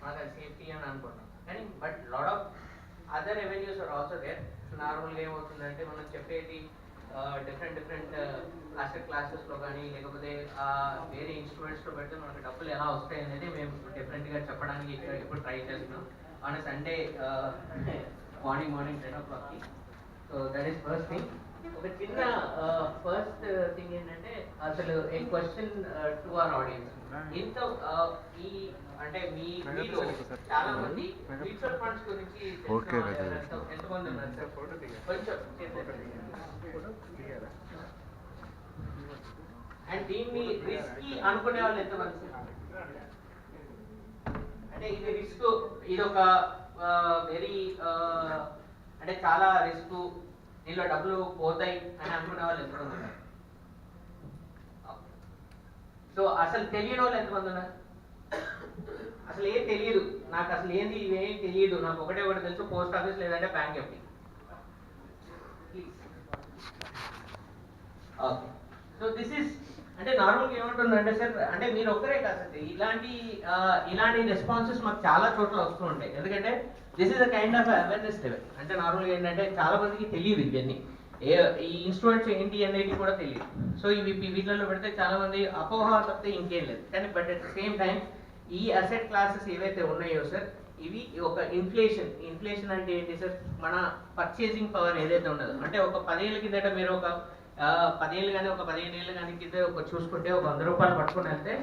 మనకు అది సేఫ్టీ అని అనుకుంటాం. కానీ but lot of other revenues are also there. నార్మల్గా ఏమవుతుందంటే మనం చెప్పేది డిఫరెంట్ అసెట్ క్లాసెస్లో కానీ లేకపోతే వేరే ఇన్స్ట్రుమెంట్స్లో పెడితే మనకు డబ్బులు ఎలా వస్తాయి అనేది మేము డిఫరెంట్గా చెప్పడానికి ఇప్పుడు ట్రై చేస్తున్నాం. ఆన్ సండే మార్నింగ్ 10 o'clockకి. So that is first thing. ఒక చిన్న ఫస్ట్ థింగ్ ఏంటంటే అసలు a question to our audience. ఇంత ఈ అంటే మీలో చాలా మంది మ్యూచువల్ ఫండ్స్ గురించి ఎంతమంది ఉన్నారు సార్? కొంచెం అండ్ దీన్ని రిస్కీ అనుకునే వాళ్ళు ఎంతమంది సార్? అంటే ఇది రిస్క్, ఇది ఒక వెరీ అంటే చాలా రిస్క్, దీనిలో డబ్బులు పోతాయి అని అనుకునే వాళ్ళు ఎంతమంది ఉన్నారు? సో అసలు తెలియని వాళ్ళు ఎంతమంది ఉన్నారు? అసలు ఏం తెలియదు నాకు, అసలు ఏంది ఇవేం తెలియదు నాకు, ఒకటే తెలుసు, పోస్ట్ ఆఫీస్ లేదంటే bank FD. Okay, so this is అంటే నార్మల్గా ఏమంటుందంటే సార్, అంటే మీరు ఒక్కరే కాదు సార్, ఇలాంటి రెస్పాన్సెస్ మాకు చాలా చోట్ల వస్తూ ఉంటాయి. ఎందుకంటే this is a kind of awareness level. అంటే నార్మల్గా ఏంటంటే చాలా మందికి తెలియదు ఇవన్నీ, ఈ ఇన్స్ట్రుమెంట్స్ ఏంటి అనేది కూడా తెలియదు. సో ఇవి వీటిలో పెడితే చాలా మంది అపోహ తప్పితే ఇంకేం లేదు. కానీ but at the same time ఈ అసెట్ క్లాసెస్ ఏవైతే ఉన్నాయో సార్, ఇవి ఒక ఇన్ఫ్లేషన్ అంటే ఏంటి సార్, మన పర్చేసింగ్ పవర్ ఏదైతే ఉండదు, అంటే ఒక 10 ఏళ్ళ కిందట మీరు ఒక 10 ఏళ్ళు కానీ ఒక 15 ఏళ్ళు కానీ కింద ఒక చూసుకుంటే ఒక 100 రూపాయలు పట్టుకుని వెళ్తే